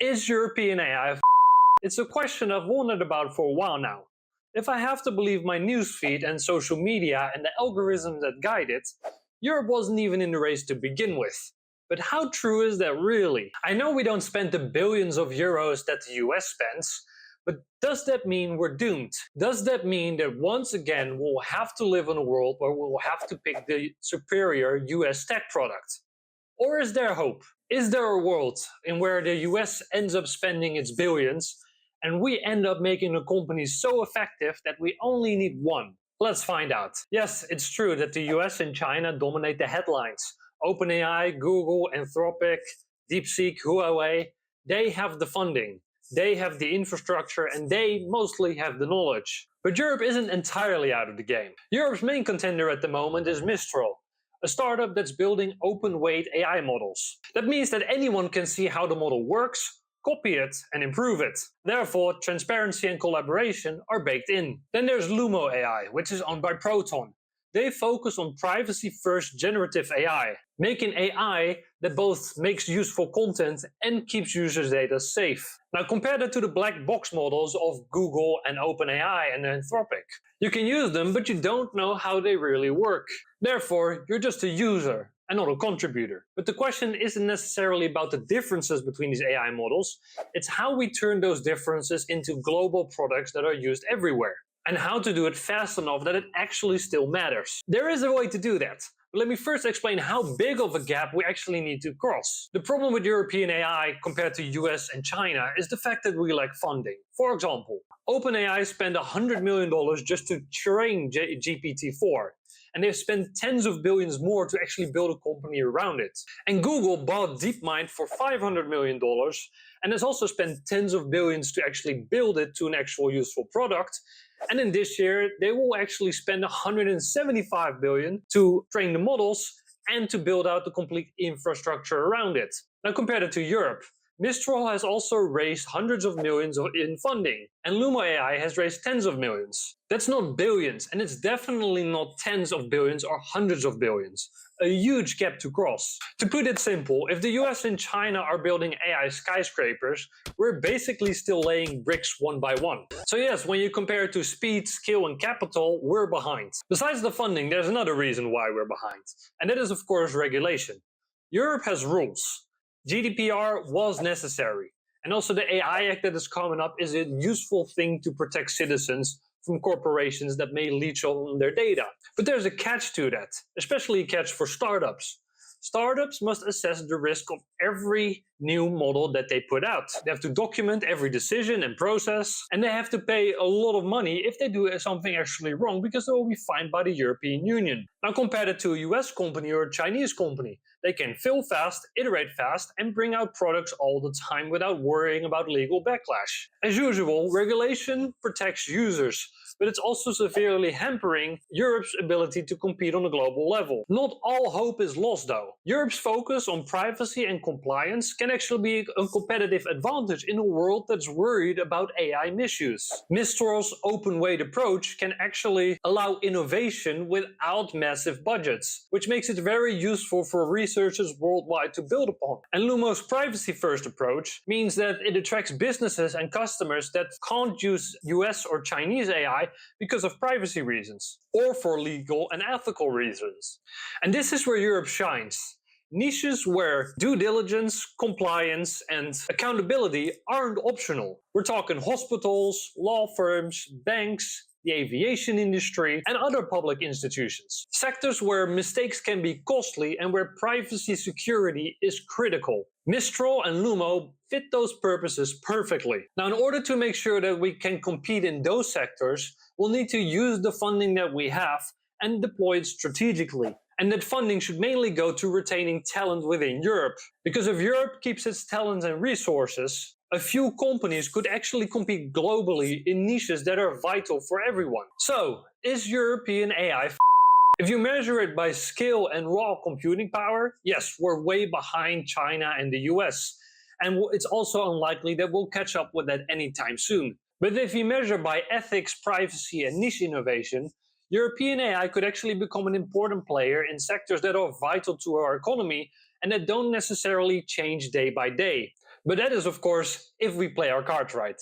Is European AI It's a question I've wondered about for a while now. If I have to believe my newsfeed and social media and the algorithms that guide it, Europe wasn't even in the race to begin with. But how true is that really? I know we don't spend the billions of euros that the US spends, but does that mean we're doomed? Does that mean that once again we'll have to live in a world where we'll have to pick the superior US tech product? Or is there hope? Is there a world in where the US ends up spending its billions and we end up making a company so effective that we only need one? Let's find out. Yes, it's true that the US and China dominate the headlines. OpenAI, Google, Anthropic, DeepSeek, Huawei, they have the funding, they have the infrastructure, and they mostly have the knowledge. But Europe isn't entirely out of the game. Europe's main contender at the moment is Mistral, a startup that's building open-weight AI models. That means that anyone can see how the model works, copy it, and improve it. Therefore, transparency and collaboration are baked in. Then there's Lumo AI, which is owned by Proton. They focus on privacy-first generative AI, making AI that both makes useful content and keeps users' data safe. Now compare that to the black box models of Google and OpenAI and Anthropic. You can use them, but you don't know how they really work. Therefore, you're just a user and not a contributor. But the question isn't necessarily about the differences between these AI models, it's how we turn those differences into global products that are used everywhere, and how to do it fast enough that it actually still matters. There is a way to do that. But let me first explain how big of a gap we actually need to cross. The problem with European AI compared to US and China is the fact that we lack funding. For example, OpenAI spent $100 million just to train GPT-4. And they've spent tens of billions more to actually build a company around it. And Google bought DeepMind for $500 million and has also spent tens of billions to actually build it to an actual useful product. And in this year, they will actually spend $175 billion to train the models and to build out the complete infrastructure around it. Now compare that to Europe. Mistral has also raised hundreds of millions in funding, and Lumo AI has raised tens of millions. That's not billions, and it's definitely not tens of billions or hundreds of billions. A huge gap to cross. To put it simple, if the US and China are building AI skyscrapers, we're basically still laying bricks one by one. So yes, when you compare it to speed, skill, and capital, we're behind. Besides the funding, there's another reason why we're behind, and that is of course regulation. Europe has rules. GDPR was necessary, and also the AI Act that is coming up is a useful thing to protect citizens from corporations that may leech on their data. But there's a catch to that, especially a catch for startups. Startups must assess the risk of every new model that they put out. They have to document every decision and process, and they have to pay a lot of money if they do something actually wrong, because they will be fined by the European Union. Now compare that to a US company or a Chinese company. They can fail fast, iterate fast, and bring out products all the time without worrying about legal backlash. As usual, regulation protects users, but it's also severely hampering Europe's ability to compete on a global level. Not all hope is lost though. Europe's focus on privacy and compliance can actually be a competitive advantage in a world that's worried about AI misuse. Mistral's open-weight approach can actually allow innovation without massive budgets, which makes it very useful for researchers worldwide to build upon. And Lumo's privacy-first approach means that it attracts businesses and customers that can't use US or Chinese AI because of privacy reasons, or for legal and ethical reasons. And this is where Europe shines. Niches where due diligence, compliance, and accountability aren't optional. We're talking hospitals, law firms, banks, the aviation industry, and other public institutions. Sectors where mistakes can be costly and where privacy security is critical. Mistral and Lumo fit those purposes perfectly. Now, in order to make sure that we can compete in those sectors, we'll need to use the funding that we have and deploy it strategically. And that funding should mainly go to retaining talent within Europe. Because if Europe keeps its talents and resources, a few companies could actually compete globally in niches that are vital for everyone. So, is European AI If you measure it by scale and raw computing power, yes, we're way behind China and the US. And it's also unlikely that we'll catch up with that anytime soon. But if you measure by ethics, privacy, and niche innovation, European AI could actually become an important player in sectors that are vital to our economy and that don't necessarily change day by day. But that is, of course, if we play our cards right.